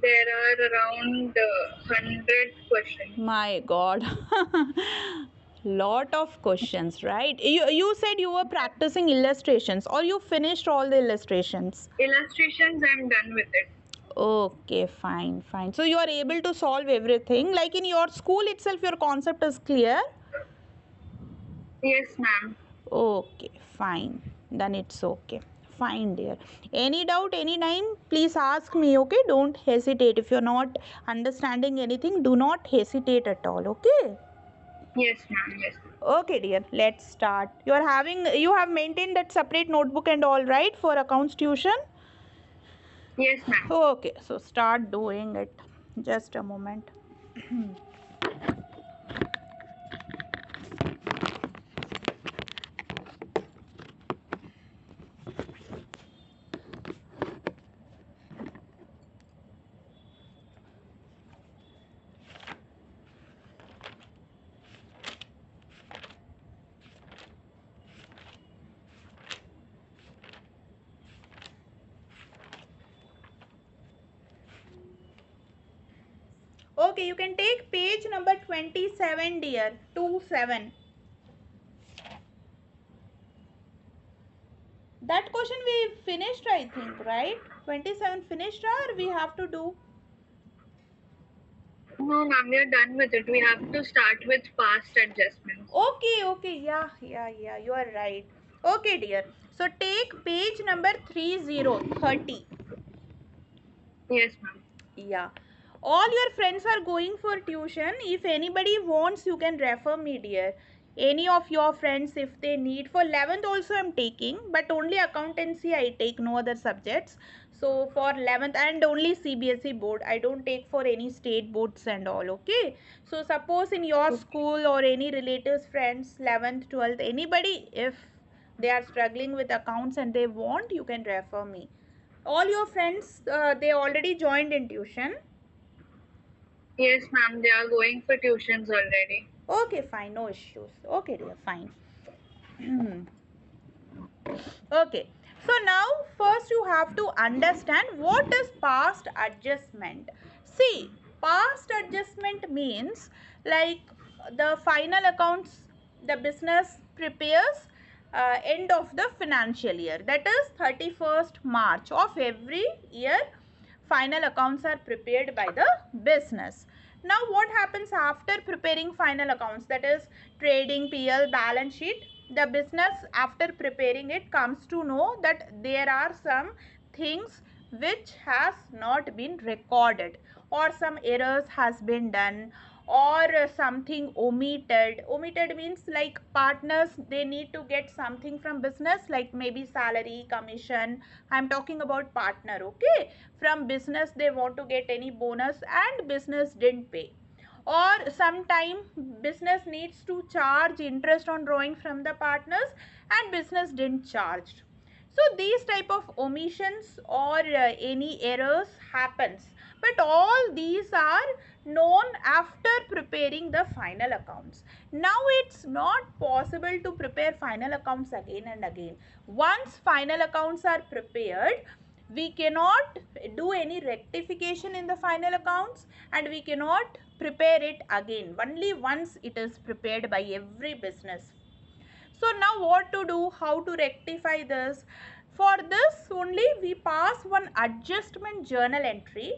There are around 100 questions. My God. Lot of questions, right? You said you were practicing illustrations or you finished all the illustrations. Illustrations, I'm done with it. Okay, fine, fine. So you are able to solve everything. Like in your school itself, your concept is clear. Yes, ma'am. Okay, fine. Then it's okay. Fine, dear. Any doubt, anytime, please ask me, okay? Don't hesitate. If you're not understanding anything, do not hesitate at all, okay? Yes, ma'am. Yes. Okay, dear. Let's start. You have maintained that separate notebook and all, right, for accounts tuition? Yes, ma'am. Okay, so start doing it. Just a moment. Okay, you can take page number 27, dear. 27. That question we finished, I think, right? 27 finished or we have to do? No, ma'am, we are done with it. We have to start with past adjustments. Okay, okay. Yeah. You are right. Okay, dear. So take page number 3030. Yes, ma'am. Yeah. All your friends are going for tuition. If anybody wants, you can refer me, dear. Any of your friends, if they need. For 11th also I'm taking, but only accountancy I take, no other subjects. So for 11th and only CBSE board. I don't take for any state boards and all, okay? So suppose in your Okay. school or any relatives, friends, 11th, 12th, anybody, if they are struggling with accounts and they want, you can refer me. All your friends, they already joined in tuition. Yes, ma'am, they are going for tuitions already. Okay, fine, no issues. Okay, dear, fine. Okay, so now first you have to understand what is past adjustment. See, past adjustment means like the final accounts the business prepares end of the financial year, that is 31st March of every year. Final accounts are prepared by the business. Now what happens after preparing final accounts, that is trading, PL, balance sheet? The business after preparing it comes to know that there are some things which has not been recorded, or some errors has been done, or something omitted means like partners, they need to get something from business, like maybe salary, commission. I'm talking about partner, okay? From business they want to get any bonus and business didn't pay, or sometime business needs to charge interest on drawing from the partners and business didn't charge. So these type of omissions or any errors happens, but all these are known after preparing the final accounts. Now it's not possible to prepare final accounts again and again. Once final accounts are prepared, we cannot do any rectification in the final accounts and we cannot prepare it again. Only once it is prepared by every business. So now what to do, how to rectify this? For this only we pass one adjustment journal entry.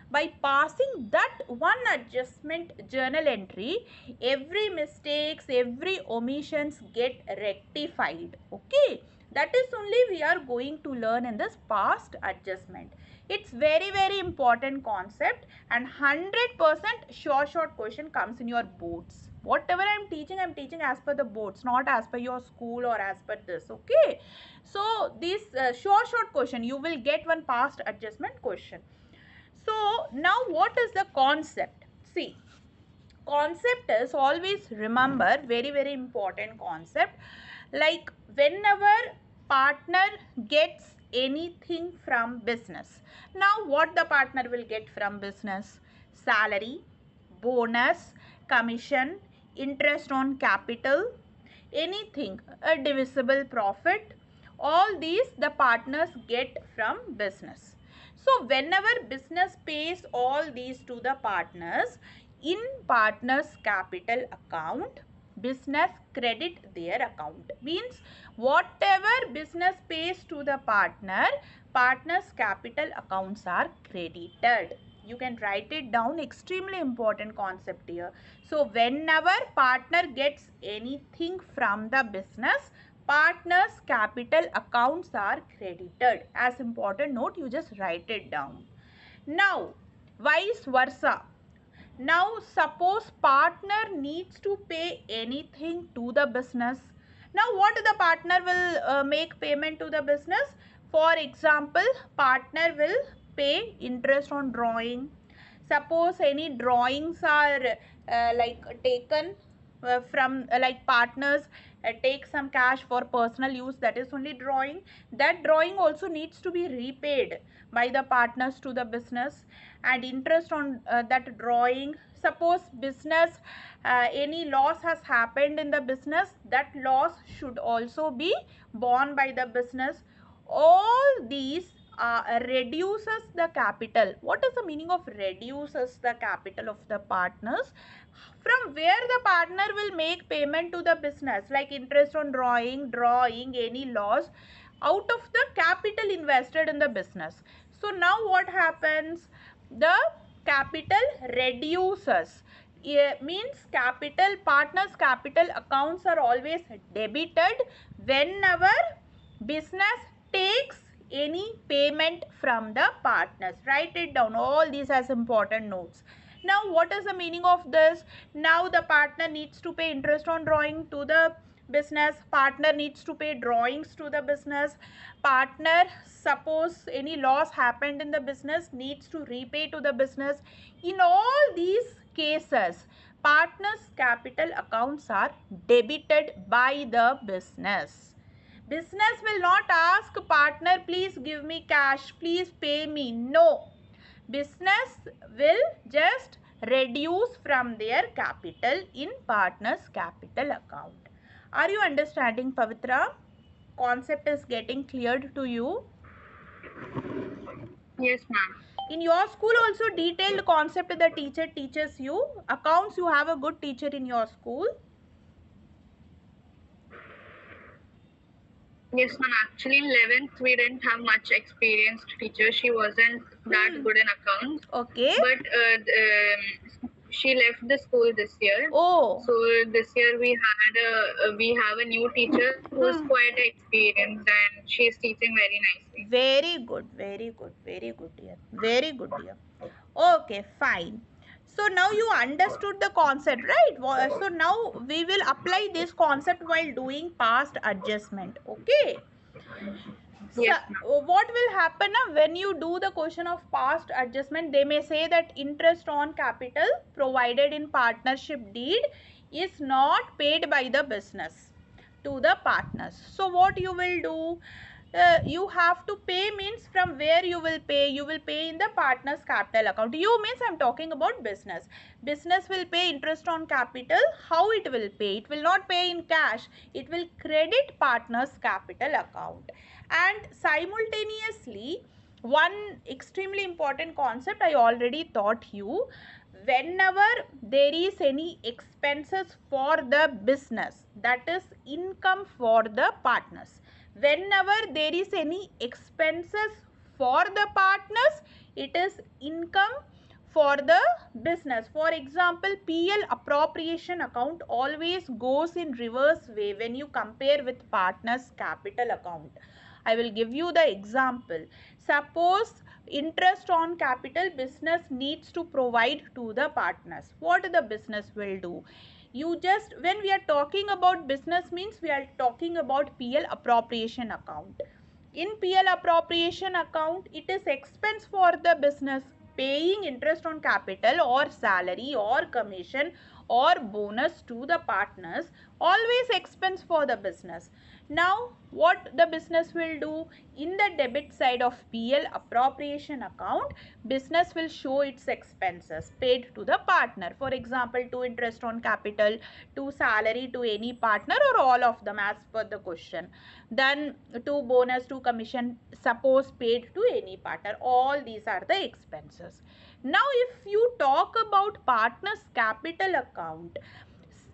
By passing that one adjustment journal entry, every mistakes, every omissions get rectified, okay? That is only we are going to learn in this past adjustment. It's very important concept and 100% short question comes in your boards. Whatever I'm teaching as per the boards, not as per your school or as per this, okay? So this short question you will get one past adjustment question. So now what is the concept? See, concept is, always remember, very important concept, like whenever partner gets anything from business, now what the partner will get from business? Salary, bonus, commission, interest on capital, anything, a divisible profit, all these the partners get from business. So whenever business pays all these to the partners, in partners capital account, business credit their account. Means whatever business pays to the partners capital accounts are credited. You can write it down, extremely important concept here. So whenever partner gets anything from the business, partners capital accounts are credited. As important note, you just write it down. Now vice versa. Now suppose partner needs to pay anything to the business. Now what the partner will make payment to the business? For example, partner will pay interest on drawing. Suppose any drawings are like taken from like partners take some cash for personal use, that is only drawing. That drawing also needs to be repaid by the partners to the business, and interest on that drawing. Suppose business any loss has happened in the business, that loss should also be borne by the business. All these reduces the capital. What is the meaning of reduces the capital of the partners? From where the partner will make payment to the business, like interest on drawing any loss, out of the capital invested in the business. So now what happens? The capital reduces. Means capital, partners capital accounts are always debited whenever business takes any payment from the partners. Write it down, all these as important notes. Now what is the meaning of this? Now the partner needs to pay interest on drawing to the business, partner needs to pay drawings to the business, partner, suppose any loss happened in the business, needs to repay to the business. In all these cases, partners capital accounts are debited by the business. Business will not ask partner, please give me cash, please pay me. No. Business will just reduce from their capital in partners capital account. Are you understanding, Pavitra? Concept is getting cleared to you? Yes, ma'am. In your school also detailed concept the teacher teaches you. Accounts, you have a good teacher in your school? Yes, ma'am. Actually, in 11th, we didn't have much experienced teacher. She wasn't that good in accounts. Okay. But she left the school this year. Oh. So this year we have a new teacher who's quite experienced, and she's teaching very nicely. Very good, very good, very good, dear. Very good, dear. Okay, fine. So now you understood the concept, right? So now we will apply this concept while doing past adjustment. Okay. Yes, So, what will happen when you do the question of past adjustment? They may say that interest on capital provided in partnership deed is not paid by the business to the partners. So what you will do? You have to pay, means from where you will pay? You will pay in the partners capital account. You means I am talking about business. Business will pay interest on capital. How it will pay? It will not pay in cash. It will credit partners capital account. And simultaneously, one extremely important concept I already taught you. Whenever there is any expenses for the business, that is income for the partners. Whenever there is any expenses for the partners, it is income for the business. For example, PL appropriation account always goes in reverse way when you compare with partners capital account. I will give you the example. Suppose interest on capital business needs to provide to the partners. What the business will do? You just, when we are talking about business, means we are talking about PL appropriation account. In PL appropriation account, it is expense for the business, paying interest on capital or salary or commission or bonus to the partners, always expense for the business. Now what the business will do, in the debit side of PL appropriation account, business will show its expenses paid to the partner. For example, to interest on capital, to salary to any partner, or all of them as per the question. Then to bonus, to commission, suppose paid to any partner. All these are the expenses. Now if you talk about partner's capital account,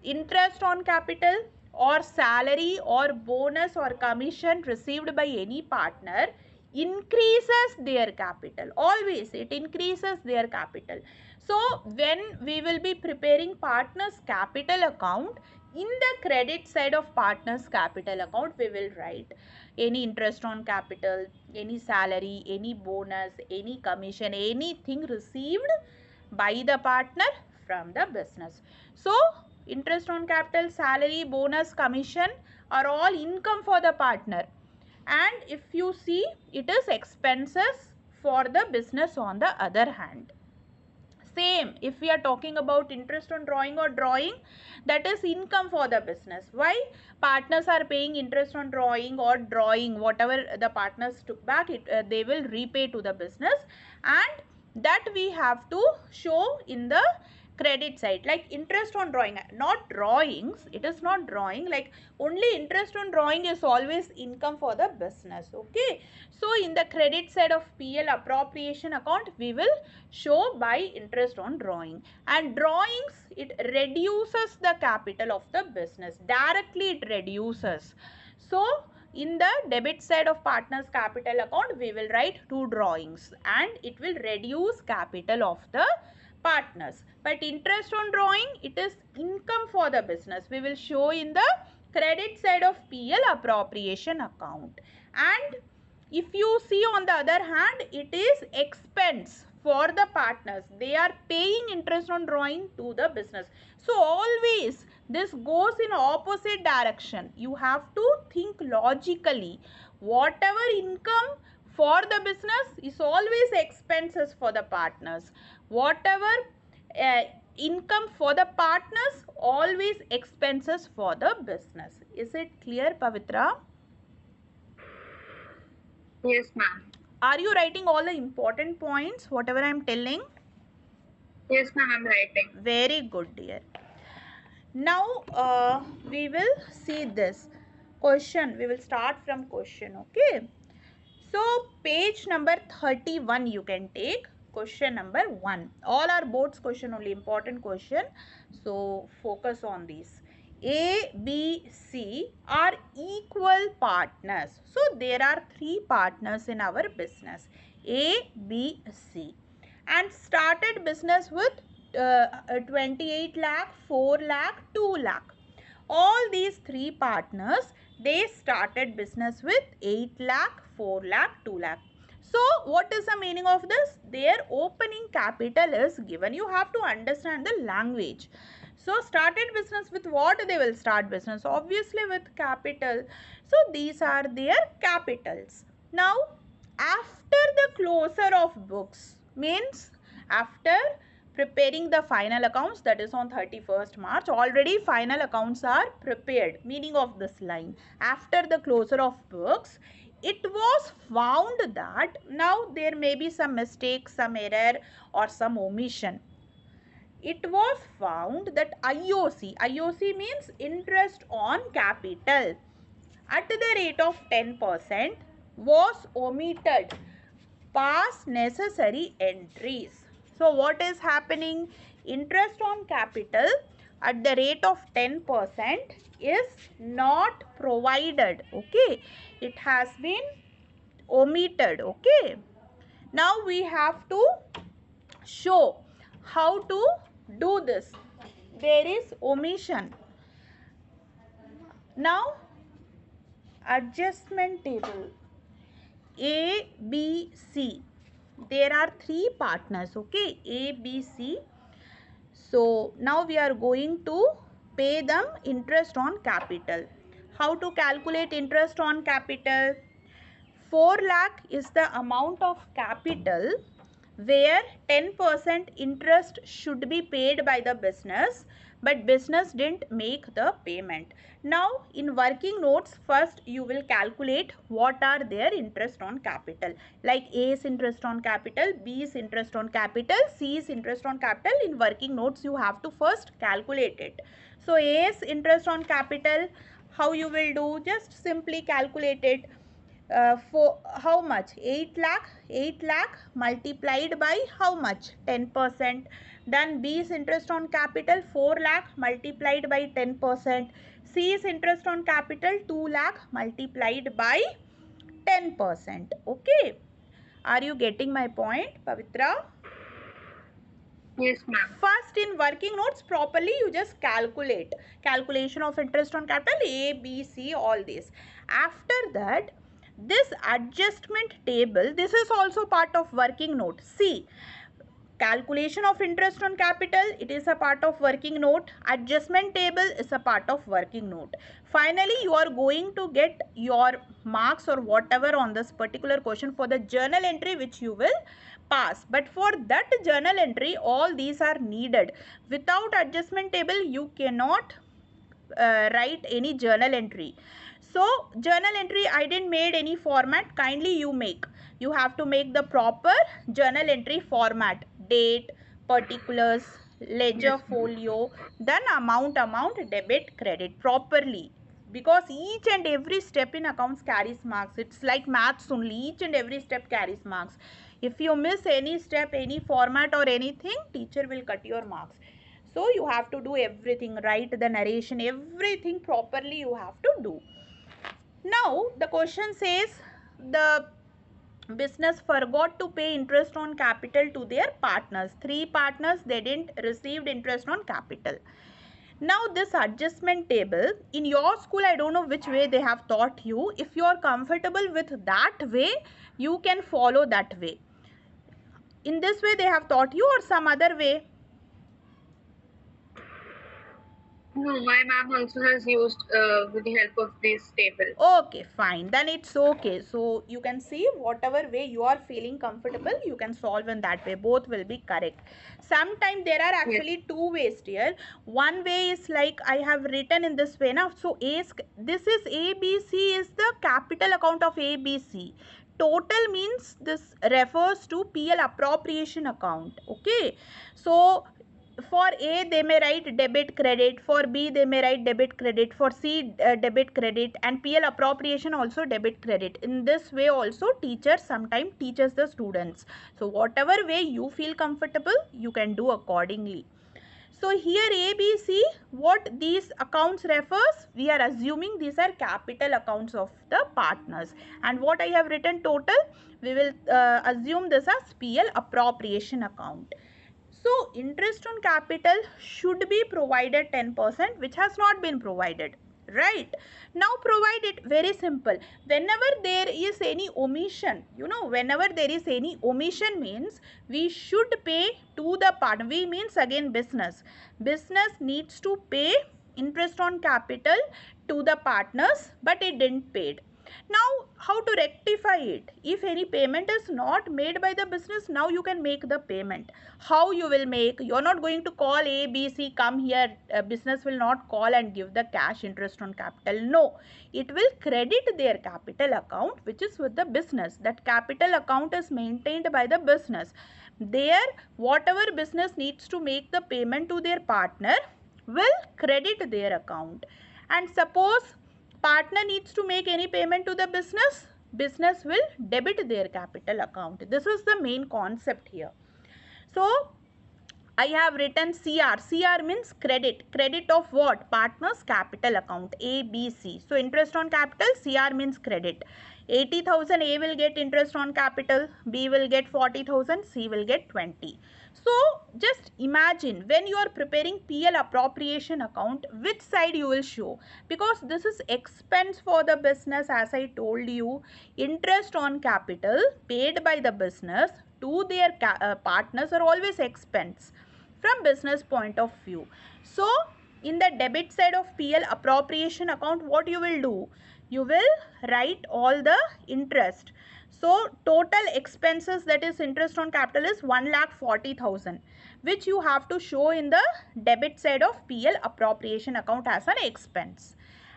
interest on capital or salary or bonus or commission received by any partner increases their capital. Always it increases their capital. So when we will be preparing partners capital account, in the credit side of partners capital account we will write any interest on capital, any salary, any bonus, any commission, anything received by the partner from the business. So interest on capital, salary, bonus, commission are all income for the partner, and if you see, it is expenses for the business on the other hand. Same if we are talking about interest on drawing or drawing, that is income for the business. Why? Partners are paying interest on drawing or drawing, whatever the partners took back, they will repay to the business, and that we have to show in the credit side. Like interest on drawing, not drawings, it is not drawing, like only interest on drawing is always income for the business. Okay, so in the credit side of PL appropriation account we will show by interest on drawing, and drawings, it reduces the capital of the business, directly it reduces. So in the debit side of partners capital account we will write two drawings and it will reduce capital of the partners. But interest on drawing, it is income for the business, we will show in the credit side of PL appropriation account. And if you see on the other hand, it is expense for the partners, they are paying interest on drawing to the business. So always this goes in opposite direction, you have to think logically. Whatever income for the business is always expenses for the partners. Whatever income for the partners, always expenses for the business. Is it clear, Pavitra? Yes, ma'am. Are you writing all the important points, whatever I am telling? Yes, ma'am, I'm writing. Very good, dear. Now we will see this question. We will start from question. Okay. So page number 31 you can take. Question number 1. All are boards question only, important question. So focus on these. A, B, C are equal partners. So there are 3 partners in our business. A, B, C. And started business with 28 lakh, 4 lakh, 2 lakh. All these 3 partners, they started business with 8 lakh, 4 lakh, 2 lakh. So what is the meaning of this? Their opening capital is given. You have to understand the language. So started business with what? They will start business obviously with capital. So these are their capitals. Now after the closure of books, means after preparing the final accounts, that is on 31st March, already final accounts are prepared, meaning of this line. After the closure of books, it was found that now there may be some mistake, some error or some omission. It was found that IOC means interest on capital, at the rate of 10% was omitted past necessary entries. So what is happening? Interest on capital at the rate of 10% is not provided. Okay, it has been omitted. Okay, now we have to show how to do this. There is omission. Now adjustment table. A, B, C. There are 3 partners. Okay, A, B, C. So now we are going to pay them interest on capital. How to calculate interest on capital? 4 lakh is the amount of capital where 10% interest should be paid by the business but business didn't make the payment. Now in working notes, first you will calculate what are their interest on capital, like A's interest on capital, B's interest on capital, C's interest on capital. In working notes you have to first calculate it. So A's interest on capital, how you will do, just simply calculate it. For how much, 8 lakh, 8 lakh multiplied by how much, 10%. Then B's interest on capital 4 lakh multiplied by 10%. C's interest on capital 2 lakh multiplied by 10%. Okay, are you getting my point, Pavitra? Yes, ma'am. First, in working notes, properly you just calculate. Calculation of interest on capital, A, B, C, all this. After that, this adjustment table, this is also part of working note. See, calculation of interest on capital, it is a part of working note. Adjustment table is a part of working note. Finally, you are going to get your marks or whatever on this particular question for the journal entry which you will pass. But for that journal entry, all these are needed. Without adjustment table, you cannot write any journal entry. So journal entry, I didn't made any format. Kindly you make. You have to make the proper journal entry format. Date, particulars, ledger folio, then amount, debit, credit properly. Because each and every step in accounts carries marks. It's like maths only. Each and every step carries marks. If you miss any step, any format or anything, teacher will cut your marks. So you have to do everything, write the narration, everything properly you have to do. Now the question says the business forgot to pay interest on capital to their partners. 3 partners, they didn't receive interest on capital. Now this adjustment table, in your school, I don't know which way they have taught you. If you are comfortable with that way, you can follow that way. In this way they have taught you or some other way? No, my ma'am also has used with the help of this table. Okay, fine. Then it's okay. So you can see whatever way you are feeling comfortable, you can solve in that way. Both will be correct. Sometimes there are actually two ways here. One way is like I have written in this way now. So this is ABC is the capital account of ABC. Total means this refers to PL appropriation account. Okay. So for A they may write debit credit, for B they may write debit credit, for C debit credit, and PL appropriation also debit credit. In this way also teacher sometimes teaches the students. So whatever way you feel comfortable, you can do accordingly. So here ABC, what these accounts refers, we are assuming these are capital accounts of the partners, and what I have written total, we will assume this as PL appropriation account. So interest on capital should be provided 10%, which has not been provided. Right. Now provide it, very simple. Whenever there is any omission, whenever there is any omission means we should pay to the partner. We means again business. Business needs to pay interest on capital to the partners, but it didn't paid. Now how to rectify it? If any payment is not made by the business, now you can make the payment. How you will make? You are not going to call A, B, C, come here. Business will not call and give the cash interest on capital. No, it will credit their capital account which is with the business. That capital account is maintained by the business. There whatever business needs to make the payment to their partner will credit their account. And suppose partner needs to make any payment to the business, business will debit their capital account. This is the main concept here. So I have written CR. CR means credit. Credit of what? Partner's capital account, A, B, C. So interest on capital, CR means credit. 80,000 A will get interest on capital, B will get 40,000, C will get 20. So just imagine when you are preparing PL appropriation account, which side you will show, because this is expense for the business. As I told you, interest on capital paid by the business to their partners are always expense from business point of view. So in the debit side of PL appropriation account, what you will do? You will write all the interest. So total expenses, that is interest on capital, is 1,40,000, which you have to show in the debit side of PL appropriation account as an expense.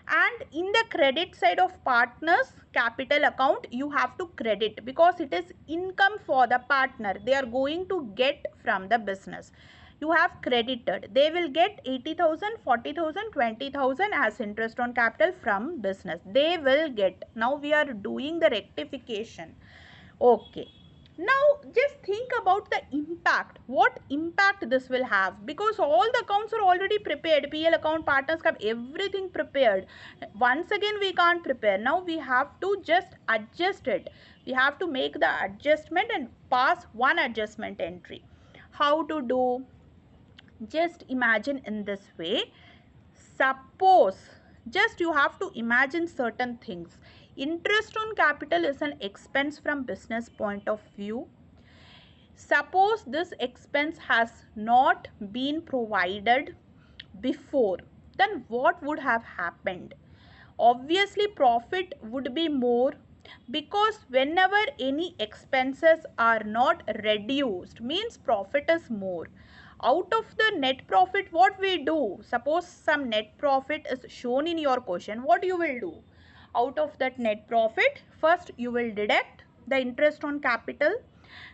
And in the credit side of partners capital account, you have to credit because it is income for the partner. They are going to get from the business. You have credited. They will get 80,000, 40,000, 20,000 as interest on capital from business. They will get. Now we are doing the rectification. Okay. Now just think about the impact. What impact this will have? Because all the accounts are already prepared. PL account, partners have everything prepared. Once again we can't prepare. Now we have to just adjust it. We have to make the adjustment and pass one adjustment entry. How to do? Just imagine in this way. Suppose, just you have to imagine certain things. Interest on capital is an expense from business point of view. Suppose this expense has not been provided before, then what would have happened? Obviously profit would be more, because whenever any expenses are not reduced means profit is more. Out of the net profit, what we do? Suppose some net profit is shown in your question, what you will do? Out of that net profit, first you will deduct the interest on capital,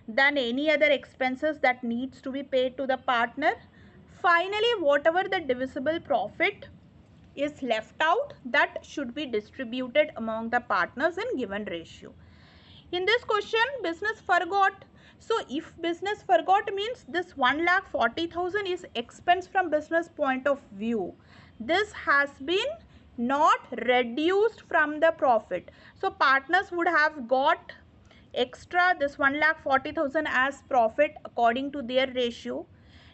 then any other expenses that needs to be paid to the partner. Finally, whatever the divisible profit is left out, that should be distributed among the partners in given ratio. In this question, business forgot. So if business forgot means this 1,40,000 is expense from business point of view. This has been not reduced from the profit. So partners would have got extra this 1,40,000 as profit according to their ratio.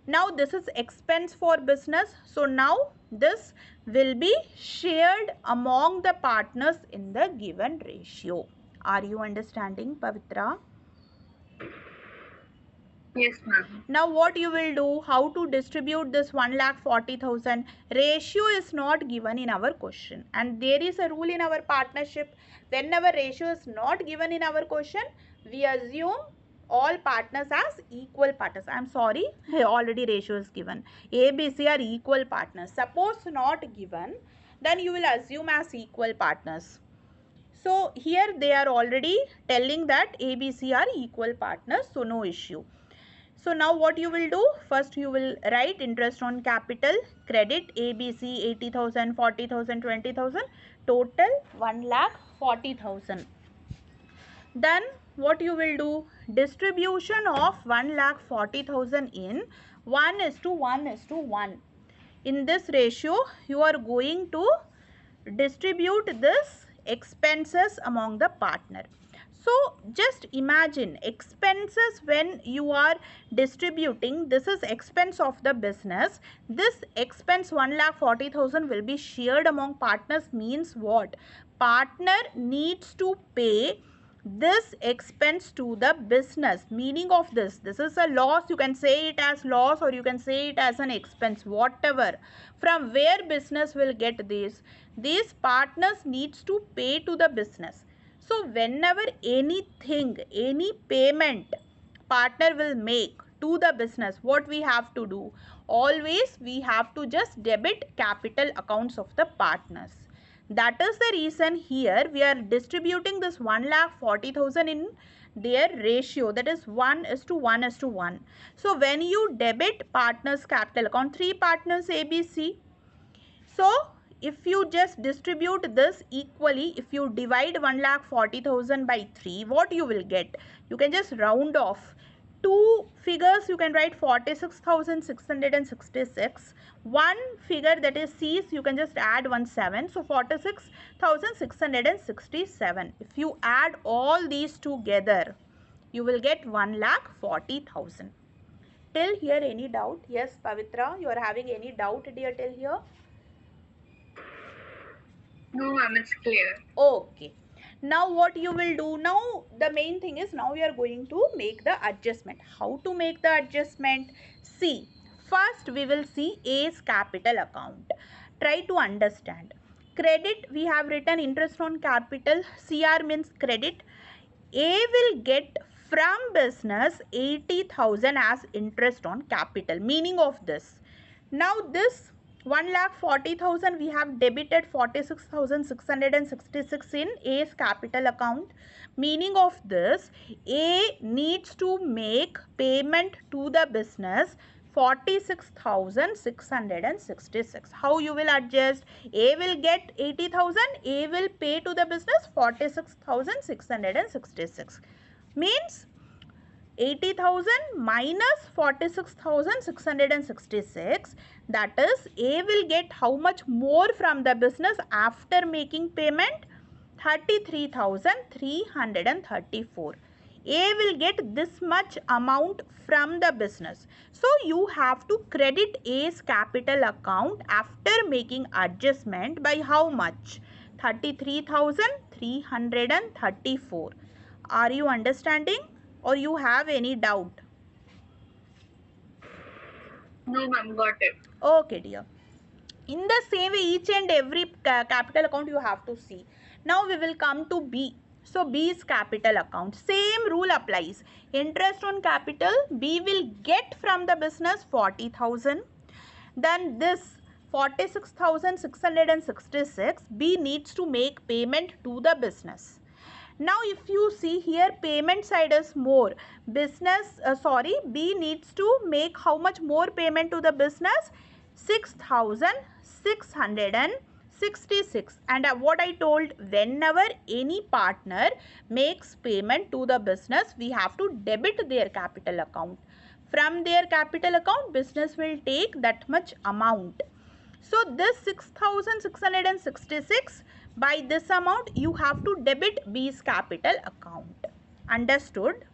Now this is expense for business. So now this will be shared among the partners in the given ratio. Are you understanding, Pavitra? Yes, ma'am. Now what you will do? How to distribute this 1,40,000? Ratio is not given in our question, and there is a rule in our partnership. Whenever ratio is not given in our question, we assume all partners as equal partners. I am sorry, already ratio is given. A, B, C are equal partners. Suppose not given, then you will assume as equal partners. So here they are already telling that A, B, C are equal partners, so no issue. So now what you will do? First you will write interest on capital, credit ABC 80,000, 40,000, 20,000, total 1,40,000. Then what you will do? Distribution of 1,40,000 in 1:1:1. In this ratio, you are going to distribute this expenses among the partner. So just imagine expenses when you are distributing. This is expense of the business. This expense 1,40,000 will be shared among partners means what? Partner needs to pay this expense to the business. Meaning of this is a loss. You can say it as loss or you can say it as an expense, whatever. From where business will get this? These partners needs to pay to the business. So whenever anything, any payment partner will make to the business, what we have to do? Always we have to just debit capital accounts of the partners. That is the reason here we are distributing this 1,40,000 in their ratio, that is 1:1:1. So when you debit partners capital account, 3 partners ABC. So if you just distribute this equally, if you divide 1,40,000 by 3, what you will get? You can just round off. Two figures you can write 46,666. One figure, that is C's, you can just add 7. So 46,667. If you add all these together, you will get 1,40,000. Till here any doubt? Yes, Pavitra, you are having any doubt, dear, till here? No, ma'am, it's clear. Okay. Now what you will do? Now the main thing is, now you are going to make the adjustment. How to make the adjustment? See, first we will see A's capital account. Try to understand. Credit, we have written interest on capital. CR means credit. A will get from business 80,000 as interest on capital. Meaning of this. Now this 1,40,000 we have debited 46,666 in A's capital account. Meaning of this, A needs to make payment to the business 46,666. How you will adjust? A will get 80,000, A will pay to the business 46,666. Means 80,000 minus 46,666, that is A will get how much more from the business after making payment? 33,334. A will get this much amount from the business. So you have to credit A's capital account after making adjustment by how much? 33,334. Are you understanding or you have any doubt? No, ma'am, got it. Okay, dear. In the same way, each and every capital account you have to see. Now we will come to B. So B is capital account. Same rule applies. Interest on capital, B will get from the business 40,000. Then this 46,666, B needs to make payment to the business. Now if you see here, payment side is more. B needs to make how much more payment to the business? 6,666. And what I told, whenever any partner makes payment to the business, we have to debit their capital account. From their capital account, business will take that much amount. So this 6,666, by this amount you have to debit B's capital account. Understood?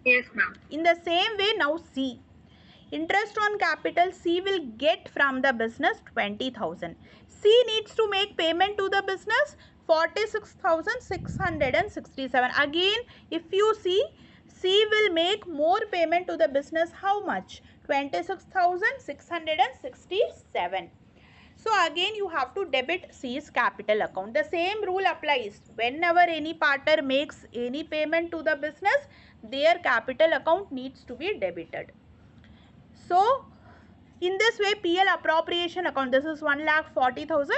Yes, ma'am. In the same way, now C. Interest on capital, C will get from the business 20,000. C needs to make payment to the business 46,667. Again, if you see, C will make more payment to the business. How much? 26,667. So again you have to debit C's capital account. The same rule applies. Whenever any partner makes any payment to the business, their capital account needs to be debited. So in this way, PL appropriation account, this is 1,40,000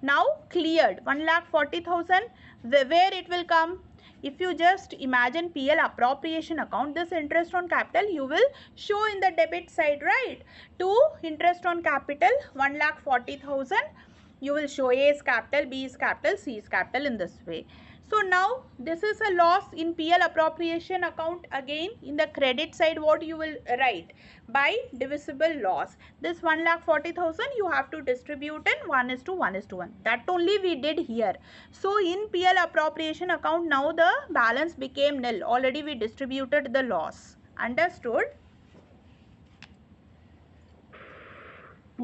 now cleared. 1,40,000, where it will come? If you just imagine PL appropriation account, this interest on capital you will show in the debit side, right? To interest on capital 1,40,000, you will show A's capital, B's capital, C's capital in this way. So now this is a loss in PL appropriation account. Again in the credit side, what you will write? By divisible loss. This 1,40,000 you have to distribute in 1:1:1. That only we did here. So in PL appropriation account, now the balance became nil. Already we distributed the loss. Understood?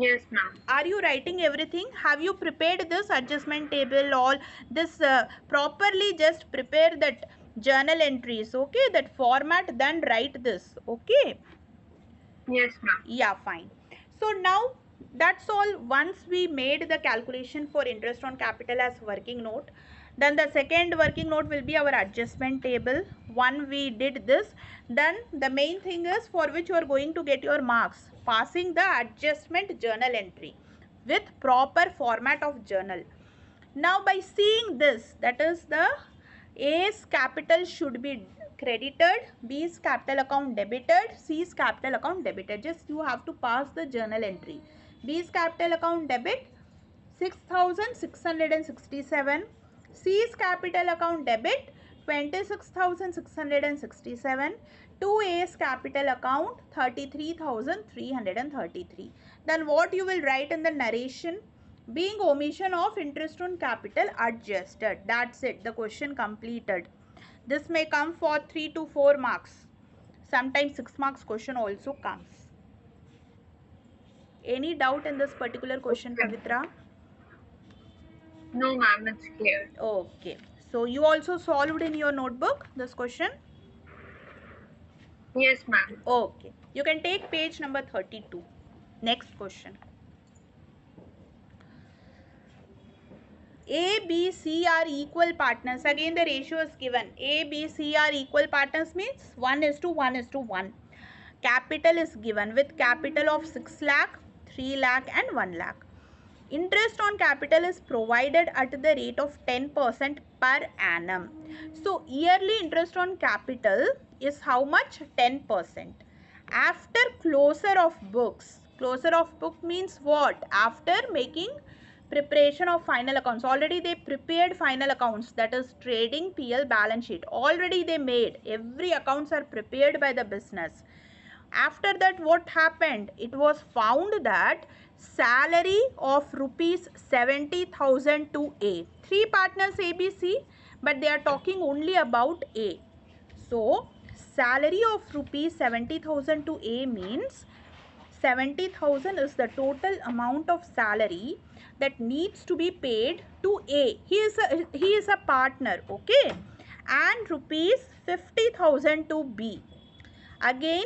Yes, ma'am. Are you writing everything? Have you prepared this adjustment table? All this properly, just prepare that journal entries, okay? That format, then write this, okay? Yes, ma'am. Yeah, fine. So now that's all. Once we made the calculation for interest on capital as working note, then the second working note will be our adjustment table. One, we did this. Then the main thing is for which you are going to get your marks, passing the adjustment journal entry with proper format of journal. Now by seeing this, that is the A's capital should be credited, B's capital account debited, C's capital account debited. Just you have to pass the journal entry. B's capital account debit 6,667. C's capital account debit 26,667. To A's capital account 33,333. Then what you will write in the narration? Being omission of interest on capital adjusted. That's it. The question completed. This may come for 3 to 4 marks. Sometimes 6 marks question also comes. Any doubt in this particular question, Pavitra? No, ma'am, it's clear. Okay. So you also solved in your notebook this question? Yes, ma'am. Okay. You can take page number 32. Next question. A, B, C are equal partners. Again the ratio is given. A, B, C are equal partners means 1:1:1. Capital is given with capital of 6 lakh, 3 lakh and 1 lakh. Interest on capital is provided at the rate of 10% per annum. So yearly interest on capital is how much? 10%. After closure of books. Closure of book means what? After making preparation of final accounts. Already they prepared final accounts, that is trading PL balance sheet. Already they made. Every accounts are prepared by the business. After that what happened? It was found that salary of rupees 70,000 to A. Three partners ABC, but they are talking only about A. So salary of rupees 70,000 to A means 70,000 is the total amount of salary that needs to be paid to A. He is a partner, okay? And rupees 50,000 to B. Again,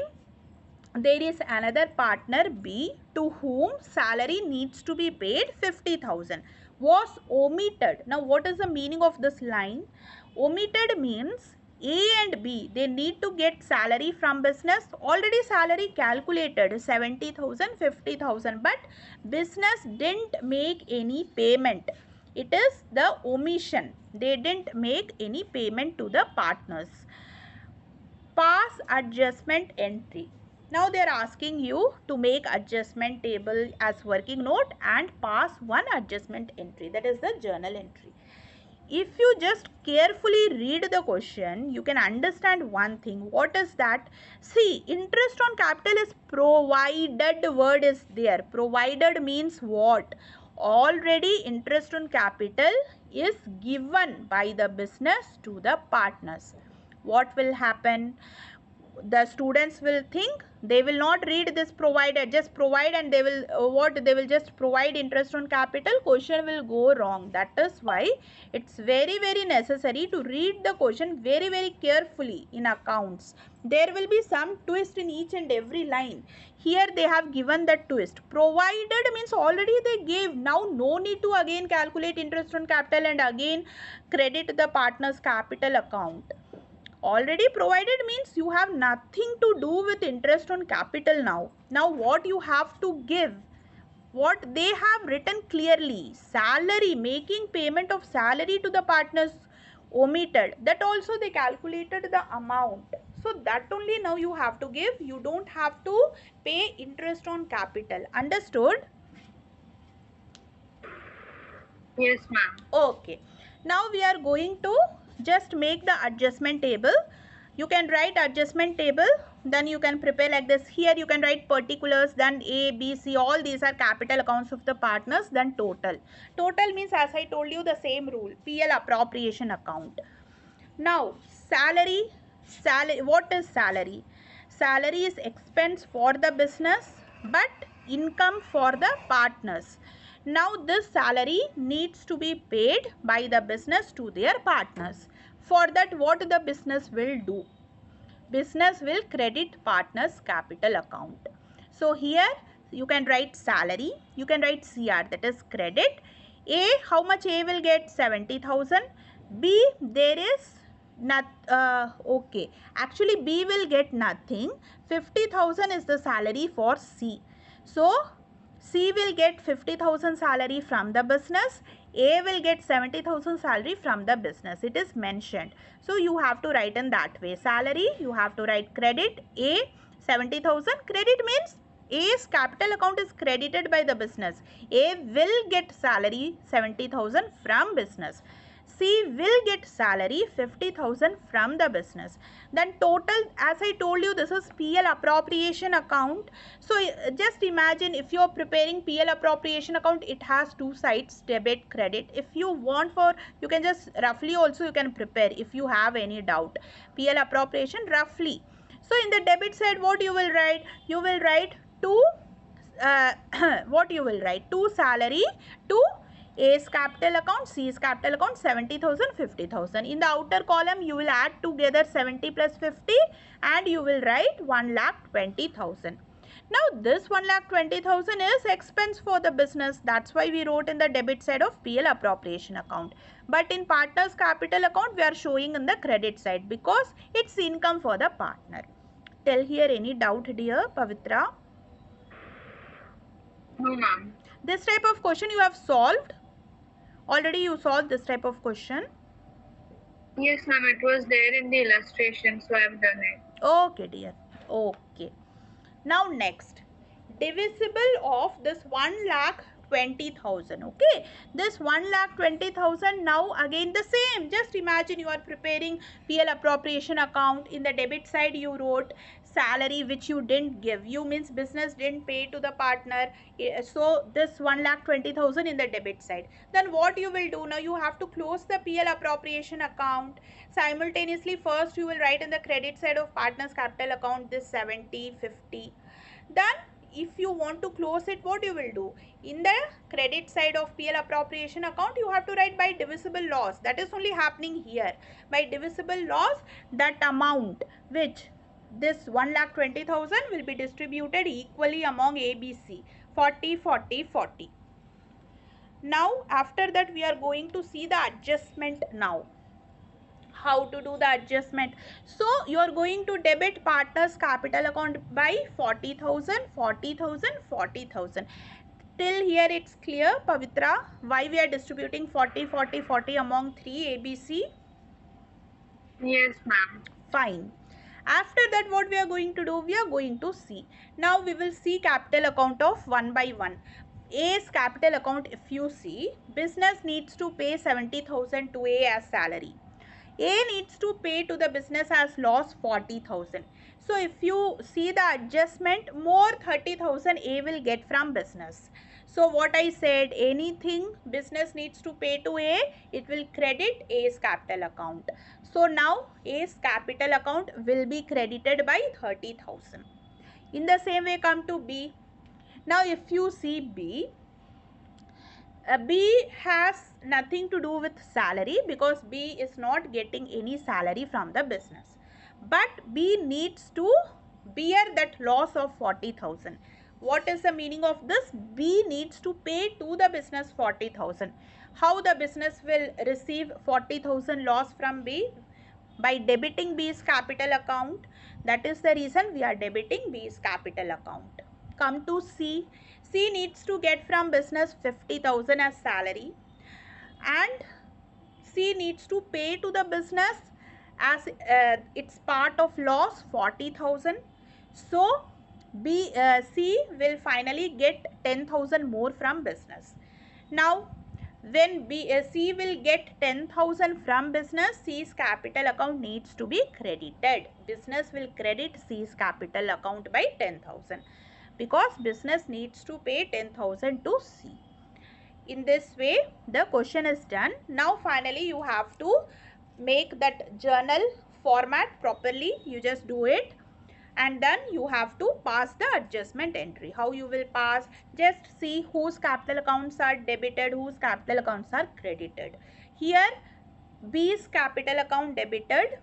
there is another partner B to whom salary needs to be paid 50,000 was omitted. Now what is the meaning of this line? Omitted means A and B, they need to get salary from business. Already salary calculated 70,000, 50,000, but business didn't make any payment. It is the omission. They didn't make any payment to the partners. Pass adjustment entry. Now they are asking you to make adjustment table as working note and pass one adjustment entry, that is the journal entry. If you just carefully read the question, you can understand one thing. What is that? See, interest on capital is provided, word is there. Provided means what? Already interest on capital is given by the business to the partners. What will happen? The students will think, they will not read this provided, just provide, and they will they will just provide interest on capital. Question will go wrong. That is why it's very necessary to read the question very carefully in accounts. There will be some twist in each and every line. Here they have given that twist. Provided means already they gave. Now no need to again calculate interest on capital and again credit the partner's capital account. Already provided means you have nothing to do with interest on capital now. Now what you have to give? What they have written clearly, salary, making payment of salary to the partners omitted. That also they calculated the amount. So that only now you have to give. You don't have to pay interest on capital. Understood? Yes, ma'am. Okay. Now we are going to just make the adjustment table. You can write adjustment table, then you can prepare like this. Here you can write particulars, then A, B, C, all these are capital accounts of the partners, then total. Total means, as I told you, the same rule, PL appropriation account. Now salary, what is salary? Salary is expense for the business but income for the partners. Now this salary needs to be paid by the business to their partners. For that, what the business will do? Business will credit partners capital account. So here you can write salary, you can write CR, that is credit. A, how much A will get? 70,000. B, there is not okay, actually B will get nothing. 50,000 is the salary for C. So C will get 50,000 salary from the business. A will get 70,000 salary from the business. It is mentioned. So you have to write in that way. Salary, you have to write credit. A, 70,000. Credit means A's capital account is credited by the business. A will get salary 70,000 from business. C will get salary 50,000 from the business. Then total, as I told you, this is PL appropriation account. So just imagine, if you are preparing PL appropriation account, it has two sides, debit, credit. If you want for, you can just roughly also you can prepare if you have any doubt. PL appropriation roughly. So in the debit side, what you will write? You will write to what you will write? To salary, to A's capital account, C's capital account, 70,000, 50,000. In the outer column, you will add together 70 plus 50 and you will write 1,20,000. Now this 1,20,000 is expense for the business. That's why we wrote in the debit side of PL appropriation account. But in partner's capital account, we are showing in the credit side because it's income for the partner. Tell here any doubt, dear Pavitra? No, ma'am. This type of question you have solved? Already you solved this type of question? Yes, ma'am. It was there in the illustration, so I've done it. Okay, dear. Okay. Now next, divisible of this 1,20,000. Okay, this 1,20,000 now again the same. Just imagine you are preparing PL appropriation account. In the debit side you wrote salary which you didn't give. You means business didn't pay to the partner. So this 1,20,000 in the debit side. Then what you will do now? You have to close the PL appropriation account. Simultaneously, first you will write in the credit side of partner's capital account this 70, 50. Then if you want to close it, what you will do? In the credit side of PL appropriation account, you have to write by divisible loss. That is only happening here. By divisible loss, that amount which this 1,20,000 will be distributed equally among ABC. 40, 40, 40. Now after that we are going to see the adjustment now. How to do the adjustment? So you are going to debit partner's capital account by 40,000, 40,000, 40,000. Till here it's clear, Pavitra, why we are distributing 40, 40, 40 among 3 ABC? Yes, ma'am. Fine. After that what we are going to do? We are going to see. Now we will see capital account of one by one. A's capital account, if you see, business needs to pay 70,000 to A as salary. A needs to pay to the business as loss 40,000. So if you see the adjustment, more 30,000 A will get from business. So what I said, anything business needs to pay to A, it will credit A's capital account. So now A's capital account will be credited by 30,000. In the same way come to B. Now if you see B, B has nothing to do with salary because B is not getting any salary from the business. But B needs to bear that loss of 40,000. What is the meaning of this? B needs to pay to the business 40,000. How the business will receive 40,000 loss from B? By debiting B's capital account. That is the reason we are debiting B's capital account. Come to C. C needs to get from business 50,000 as salary, and C needs to pay to the business as its part of loss 40,000. So C will finally get 10,000 more from business. Now when C will get 10,000 from business, C's capital account needs to be credited. Business will credit C's capital account by 10,000 because business needs to pay 10,000 to C. In this way the question is done. Now finally you have to make that journal format properly. You just do it and then you have to pass the adjustment entry. How you will pass? Just see whose capital accounts are debited, whose capital accounts are credited. Here B's capital account debited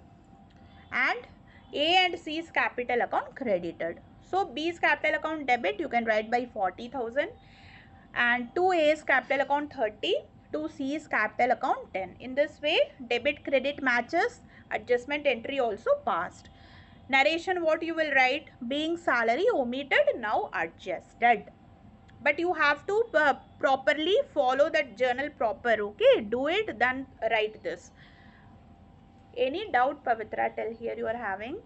and A and C's capital account credited. So B's capital account debit you can write by 40,000 and to A's capital account 30, to C's capital account 10. In this way debit credit matches, adjustment entry also passed. Narration what you will write? Being salary omitted, now adjusted. But you have to properly follow that journal proper. Okay, do it then write this. Any doubt, Pavitra, till here you are having?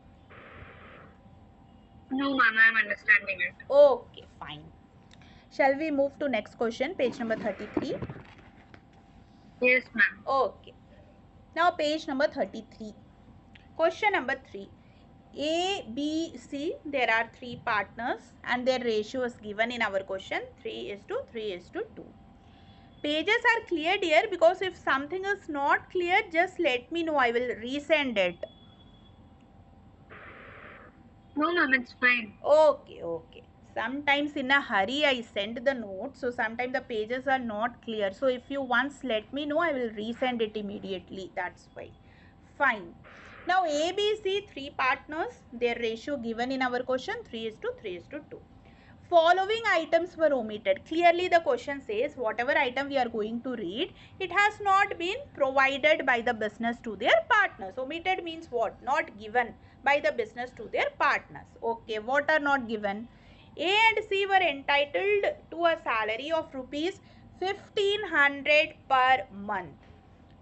No, ma'am. I'm understanding it. Okay, fine. Shall we move to next question, page number 33? Yes, ma'am. Okay. Now page number 33. Question number 3. A, B, C, there are 3 partners and their ratio is given in our question 3:3:2. Pages are clear dear, because if something is not clear just let me know, I will resend it. No, ma'am. It's fine. Okay. Sometimes in a hurry I send the notes, so sometimes the pages are not clear. So if you once let me know, I will resend it immediately. That's why. Fine. Now A, B, C, three partners, their ratio given in our question 3:3:2. Following items were omitted. Clearly the question says whatever item we are going to read, it has not been provided by the business to their partners. Omitted means what? Not given by the business to their partners. Okay, what are not given? A and C were entitled to a salary of rupees 1500 per month.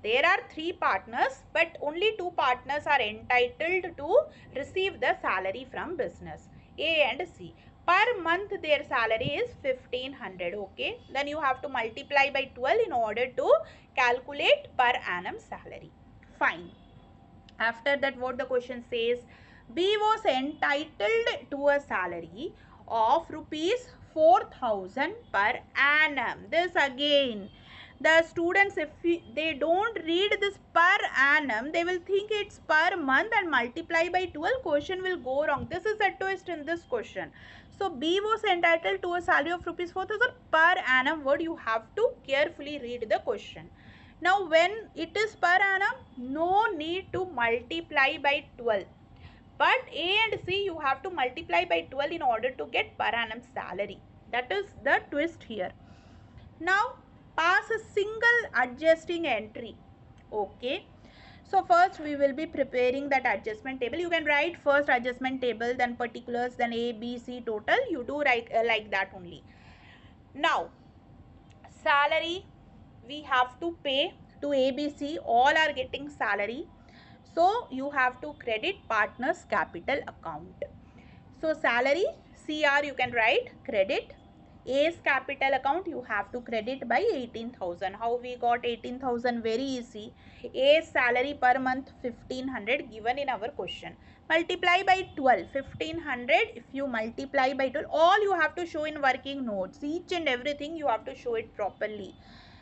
There are three partners, but only two partners are entitled to receive the salary from business, A and C. Per month their salary is 1500. Okay, then you have to multiply by 12 in order to calculate per annum salary. Fine. After that, what the question says, B was entitled to a salary of rupees 4000 per annum. This again, the students, if they don't read this per annum, they will think it's per month and multiply by 12. Question will go wrong. This is a twist in this question. So B was entitled to a salary of rupees 4000 per annum. What you have to carefully read the question. Now when it is per annum, no need to multiply by 12. But A and C you have to multiply by 12 in order to get per annum salary. That is the twist here. Now pass a single adjusting entry. Okay. So first we will be preparing that adjustment table. You can write first adjustment table, then particulars, then A, B, C total. You do write like that only. Now salary we have to pay to ABC. All are getting salary. So you have to credit partners capital account. So salary CR you can write credit. A's capital account you have to credit by 18,000. How we got 18,000? Very easy. A's salary per month 1500 given in our question. Multiply by 12. 1500 if you multiply by 12, all you have to show in working notes. Each and everything you have to show it properly.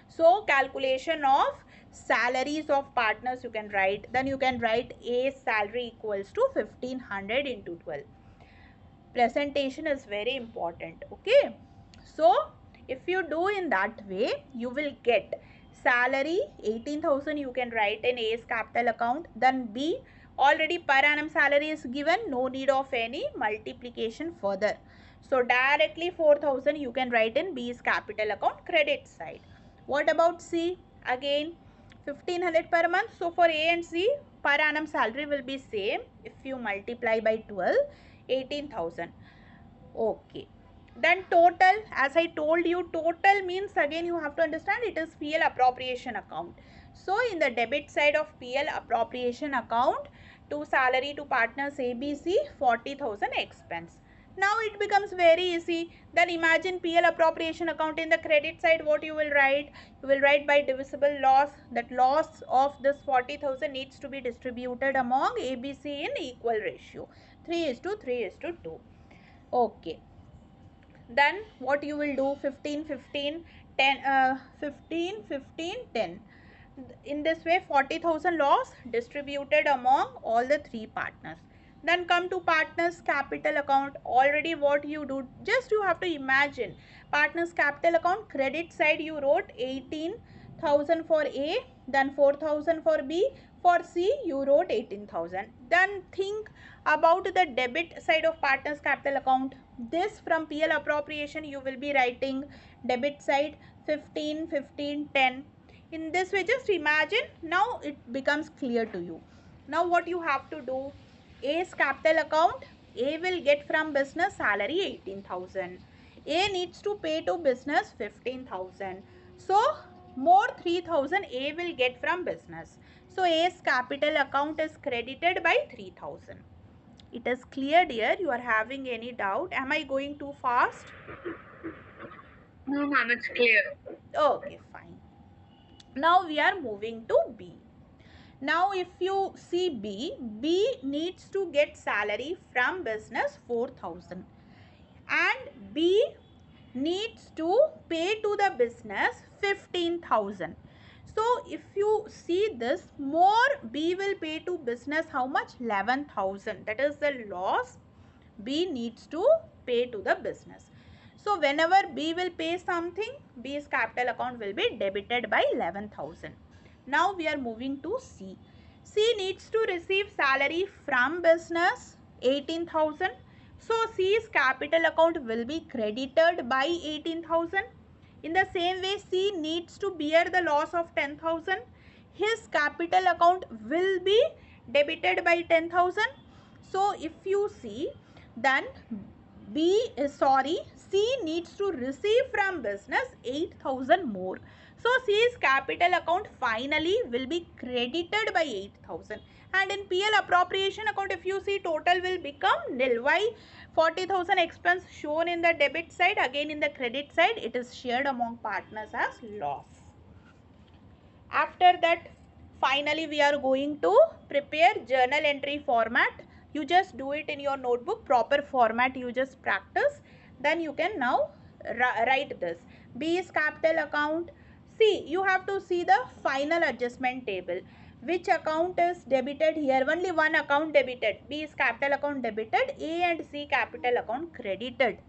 So calculation of salaries of partners you can write. Then you can write A's salary equals to 1500 into 12. Presentation is very important. Okay. So if you do in that way, you will get salary 18,000 you can write in A's capital account. Then B, already per annum salary is given. No need of any multiplication further. So directly 4,000 you can write in B's capital account credit side. What about C? Again 1500 per month. So for A and C, per annum salary will be same. If you multiply by 12, 18,000. Okay. Then total, as I told you, total means again you have to understand it is PL appropriation account. So in the debit side of PL appropriation account, to salary to partners ABC, 40,000 expense. Now it becomes very easy. Then imagine PL appropriation account in the credit side, what you will write? You will write by divisible loss. That loss of this 40,000 needs to be distributed among ABC in equal ratio. 3:3:2. Okay. Then what you will do? 15, 15, 10, 15, 15, 10. In this way 40,000 loss distributed among all the three partners. Then come to partners capital account. Already what you do, just you have to imagine partners capital account credit side you wrote 18,000 for A, then 4,000 for B, for C you wrote 18,000. Then think about the debit side of partners capital account. This from PL appropriation you will be writing debit side 15, 15, 10. In this way, just imagine, now it becomes clear to you. Now what you have to do, A's capital account, A will get from business salary 18,000. A needs to pay to business 15,000. So more 3,000 A will get from business. So A's capital account is credited by 3,000. It is clear, dear. You are having any doubt? Am I going too fast? No, ma'am, it's clear. Okay, fine. Now we are moving to B. Now if you see B, B needs to get salary from business 4,000 and B needs to pay to the business 15,000. So if you see this, more B will pay to business how much? 11,000. That is the loss B needs to pay to the business. So whenever B will pay something, B's capital account will be debited by 11,000. Now we are moving to C. C needs to receive salary from business 18,000. So C's capital account will be credited by 18,000. In the same way, C needs to bear the loss of 10,000. His capital account will be debited by 10,000. So if you see, then C needs to receive from business 8,000 more. So C's capital account finally will be credited by 8,000. And in PL appropriation account, if you see, total will become nil. Why? 40,000 expense shown in the debit side, again in the credit side, it is shared among partners as loss. After that, finally we are going to prepare journal entry format. You just do it in your notebook, proper format you just practice. Then you can now write this. B is capital account. See, you have to see the final adjustment table. Which account is debited here? Only one account debited. B is capital account debited. A and C capital account credited.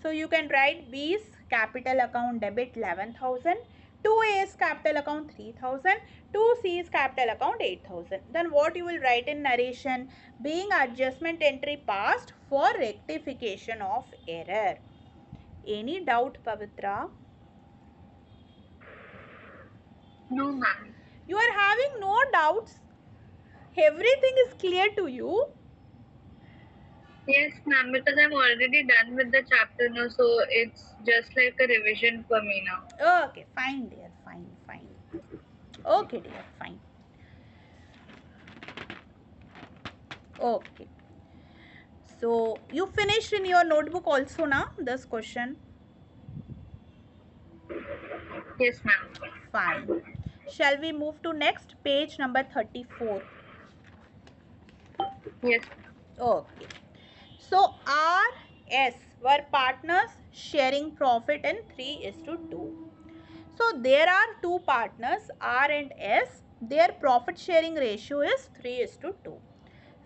So you can write B's capital account debit 11,000. 2A's capital account 3,000, 2C's capital account 8,000. Then what you will write in narration? Being adjustment entry passed for rectification of error. Any doubt, Pavitra? No, ma'am. You are having no doubts? Everything is clear to you? Yes, ma'am, because I'm already done with the chapter now, so it's just like a revision for me now. Okay, fine dear, fine. Okay dear, fine. Okay. So you finished in your notebook also now this question? Yes, ma'am. Fine. Shall we move to next page number 34? Yes. Okay. So R, S were partners sharing profit in 3:2. So there are two partners R and S. Their profit sharing ratio is 3:2.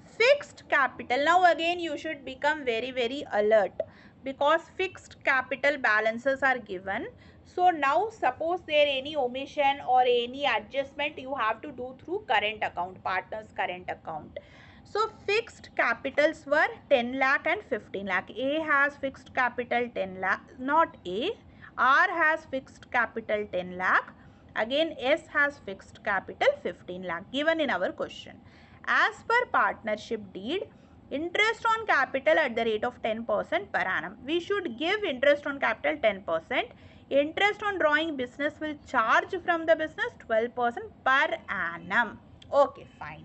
Fixed capital. Now again you should become very alert because fixed capital balances are given. So now suppose there any omission or any adjustment you have to do through current account, partners current account. So fixed capitals were 10 lakh and 15 lakh. A has fixed capital 10 lakh, not A. R has fixed capital 10 lakh. Again S has fixed capital 15 lakh given in our question. As per partnership deed, interest on capital at the rate of 10% per annum. We should give interest on capital 10%. Interest on drawing business will charge from the business 12% per annum. Okay, fine.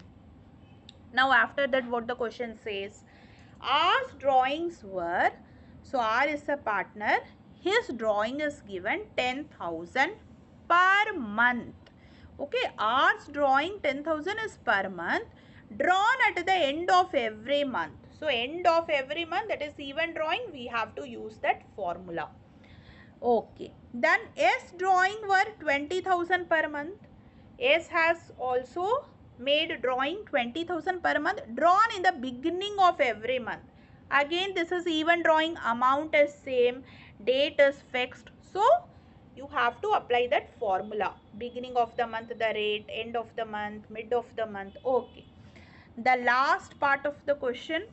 Now after that what the question says, R's drawings were, so R is a partner, his drawing is given 10,000 per month. Okay, R's drawing 10,000 is per month, drawn at the end of every month. So end of every month, that is even drawing, we have to use that formula. Okay, then S drawing were 20,000 per month. S has also made drawing 20,000 per month, drawn in the beginning of every month. Again this is even drawing, amount is same, date is fixed. So you have to apply that formula. Beginning of the month the rate, end of the month, mid of the month. Okay. The last part of the question,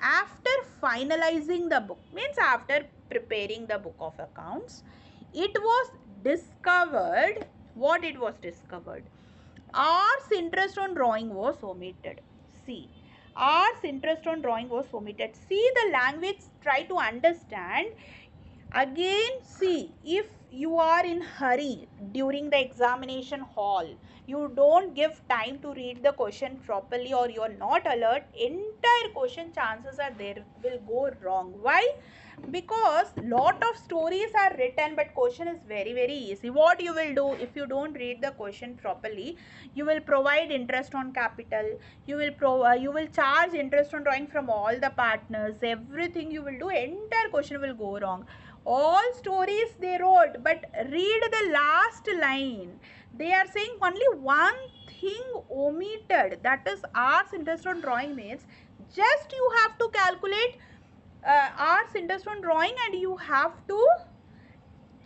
after finalizing the book, means after preparing the book of accounts, it was discovered, what it was discovered? R's interest on drawing was omitted. See, R's interest on drawing was omitted. See the language, try to understand. Again, see, if you are in hurry during the examination hall, you don't give time to read the question properly or you are not alert, entire question chances are there will go wrong. Why? Because lot of stories are written but question is very easy. What you will do if you don't read the question properly? You will provide interest on capital, you will charge interest on drawing from all the partners, everything you will do, entire question will go wrong. All stories they wrote, but read the last line. They are saying only one thing omitted, that is R's interest on drawing. Means just you have to calculate R's interest on drawing and you have to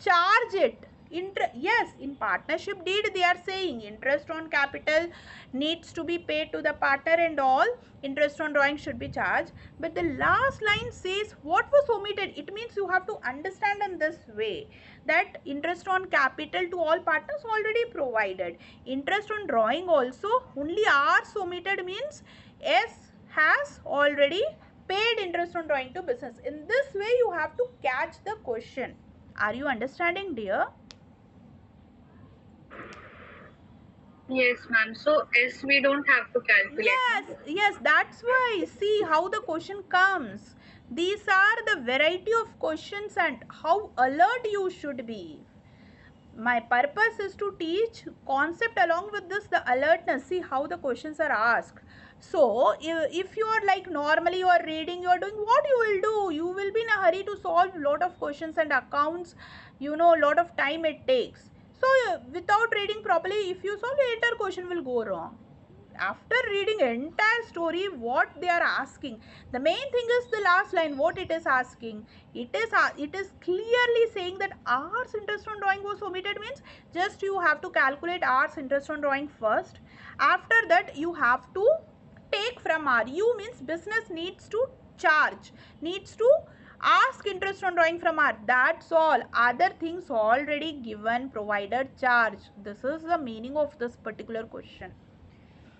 charge it Yes, in partnership deed they are saying interest on capital needs to be paid to the partner and all interest on drawing should be charged. But the last line says what was omitted. It means you have to understand in this way that interest on capital to all partners already provided. Interest on drawing also only R's omitted means S has already paid interest on drawing to business. In this way you have to catch the question. Are you understanding, dear? Yes, ma'am. So S we don't have to calculate, no? Yes, that's why. See how the question comes. These are the variety of questions and how alert you should be. My purpose is to teach concept along with this the alertness. See how the questions are asked. So if you are like normally you are reading, you are doing what you will do. You will be in a hurry to solve lot of questions and accounts. You know lot of time it takes. So without reading properly, if you solve the entire question will go wrong. After reading entire story what they are asking, the main thing is the last line what it is asking. It is clearly saying that R's interest on drawing was omitted means just you have to calculate R's interest on drawing first. After that you have to take from RU means business needs to charge, needs to ask interest on drawing from R. That's all. Other things already given, provided, charge. This is the meaning of this particular question.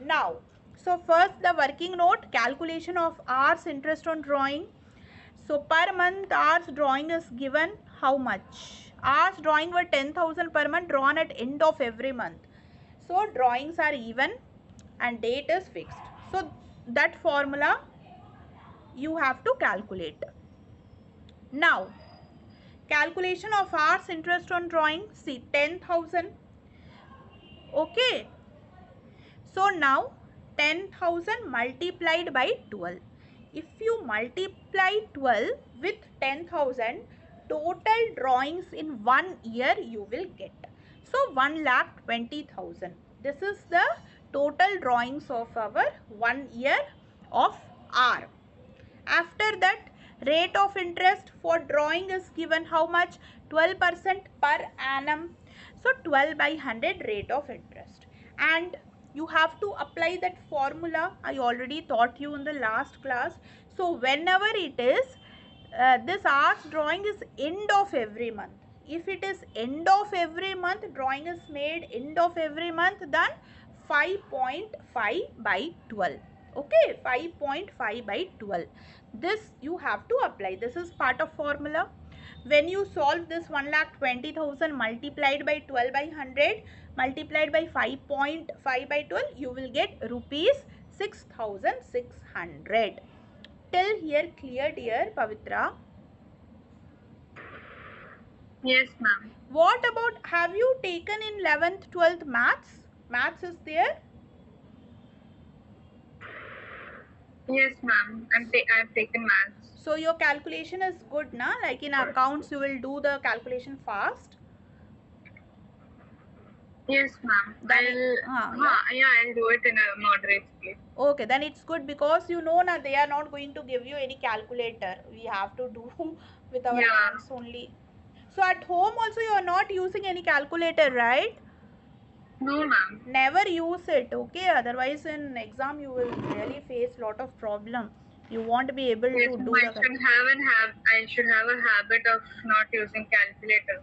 Now, so first the working note, calculation of R's interest on drawing. So per month R's drawing is given how much? R's drawing were 10,000 per month drawn at end of every month. So drawings are even and date is fixed. So that formula you have to calculate. Now, calculation of R's interest on drawing, see 10,000. Okay. So now 10,000 multiplied by 12. If you multiply 12 with 10,000, total drawings in 1 year you will get. So 1,20,000. This is the total drawings of our 1 year of R. After that, rate of interest for drawing is given how much? 12% per annum. So 12 by 100 rate of interest. And you have to apply that formula. I already taught you in the last class. So whenever it is, this R's drawing is end of every month. If it is end of every month, drawing is made end of every month, then 5.5 by 12. Okay, 5.5 by 12. This you have to apply. This is part of formula. When you solve this 1,20,000 multiplied by 12 by 100 multiplied by 5.5 by 12, you will get rupees 6,600. Till here clear, dear Pavitra? Yes, ma'am. What about, have you taken in 11th, 12th maths? Maths is there? Yes, ma'am. I've taken maths. So your calculation is good, na? Like in accounts, you will do the calculation fast. Yes, ma'am. I'll do it in a moderate speed. Okay, then it's good because you know na they are not going to give you any calculator. We have to do with our hands only. So at home also you are not using any calculator, right? No, ma'am. Never use it, okay? Otherwise in exam you will really face lot of problem. You won't be able to do I should have a habit of not using calculator.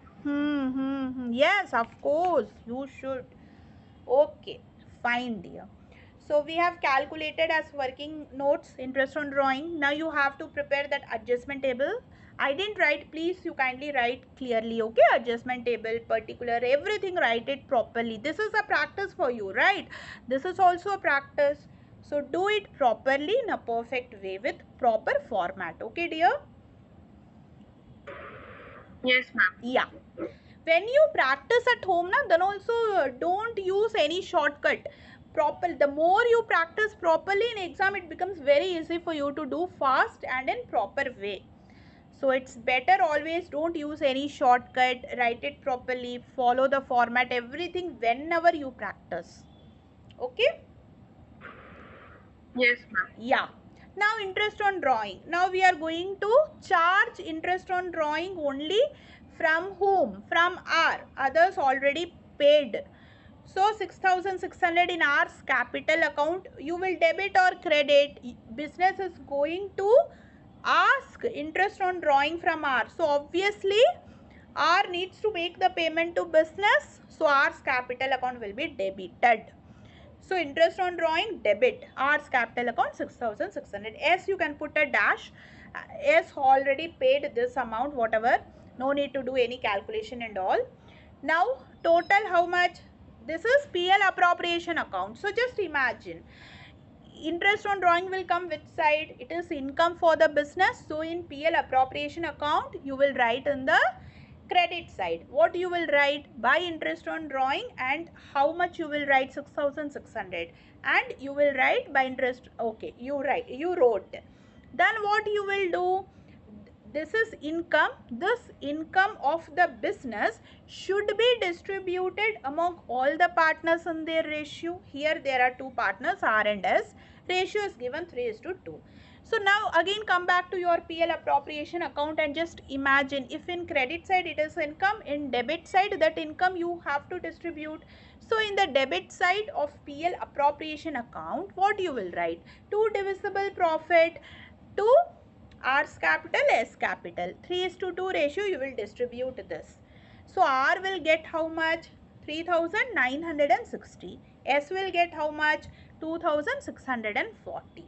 Yes, of course, you should. Okay, fine, dear. So we have calculated as working notes interest on drawing. Now you have to prepare that adjustment table. I didn't write, please you kindly write clearly, okay? Adjustment table, particular, everything write it properly. This is a practice for you, right? This is also a practice. So do it properly in a perfect way with proper format, okay dear? Yes, ma'am. Yeah. When you practice at home, na, then also don't use any shortcut. The more you practice properly in exam, it becomes very easy for you to do fast and in proper way. So it's better always don't use any shortcut, write it properly, follow the format, everything whenever you practice. Okay? Yes, ma'am. Yeah. Now interest on drawing. Now we are going to charge interest on drawing only From whom? From R. Others already paid. So 6,600 in R's capital account, you will debit or credit. Business is going to ask interest on drawing from R. So obviously R needs to make the payment to business. So R's capital account will be debited. So interest on drawing, debit. R's capital account 6,600. S you can put a dash. S already paid this amount, whatever. No need to do any calculation and all. Now total how much? This is PL appropriation account. So just imagine. Interest on drawing will come which side? It is income for the business. So in PL appropriation account, you will write in the credit side. What you will write? By interest on drawing, and how much you will write? 6,600, and you will write by interest. Okay, you wrote. Then what you will do? This is income. This income of the business should be distributed among all the partners in their ratio. Here there are two partners, R and S. Ratio is given 3:2. So now again come back to your PL appropriation account and just imagine, if in credit side it is income, in debit side that income you have to distribute. So in the debit side of PL appropriation account, what you will write? 2 divisible profit to R's capital, S capital. 3:2 ratio you will distribute this. So R will get how much? 3,960. S will get how much? 2,640.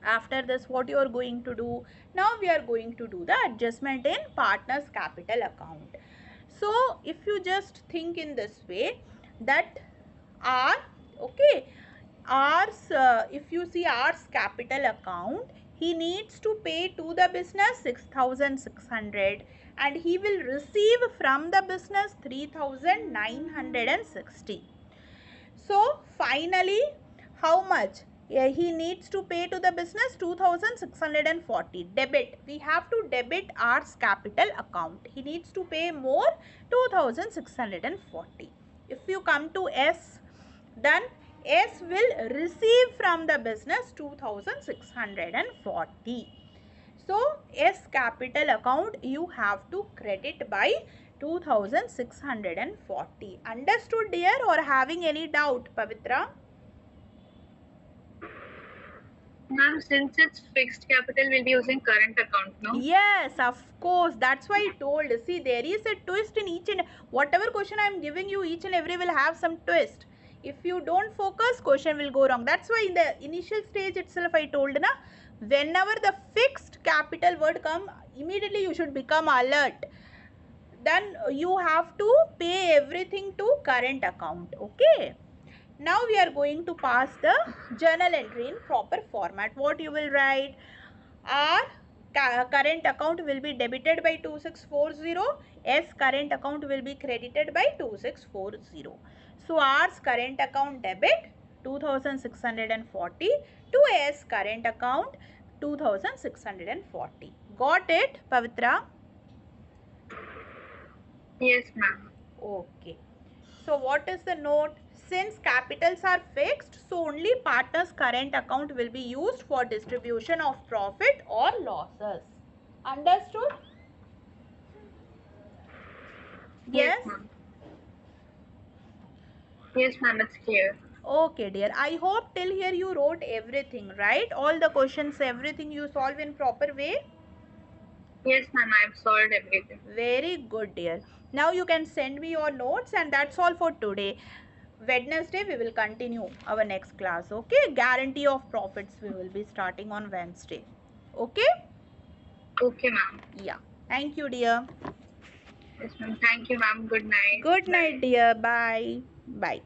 After this, what you are going to do? Now we are going to do the adjustment in partner's capital account. So if you just think in this way, that R, okay, R's, if you see R's capital account, he needs to pay to the business 6,600 and he will receive from the business 3,960. So finally, how much? He needs to pay to the business 2,640. Debit. We have to debit R's capital account. He needs to pay more, 2,640. If you come to S, then S will receive from the business 2,640. So S capital account you have to credit by 2,640. Understood, dear, or having any doubt, Pavitra? Ma'am, since it's fixed capital, we'll be using current account, no? Yes, of course. That's why I told. See, there is a twist in each and whatever question I am giving you, each and every will have some twist. If you don't focus, question will go wrong. That's why in the initial stage itself I told, na, whenever the fixed capital word come, immediately you should become alert. Then you have to pay everything to current account. Okay. Now we are going to pass the journal entry in proper format. What you will write? R current account will be debited by 2,640. S current account will be credited by 2,640. So R's current account debit 2,640 to S current account 2,640. Got it, Pavitra? Yes, ma'am. Okay. So what is the note? Since capitals are fixed, so only partner's current account will be used for distribution of profit or losses. Understood? Yes? Yes, ma'am, it's clear. Okay, dear. I hope till here you wrote everything, right? All the questions, everything you solve in proper way? Yes, ma'am, I've solved everything. Very good, dear. Now you can send me your notes, and that's all for today. Wednesday we will continue our next class. Okay, guarantee of profits we will be starting on Wednesday. Okay? Okay, ma'am. Yeah. Thank you, dear. Yes, ma'am. Thank you, ma'am. Good night. Good night, dear. Bye. Bye.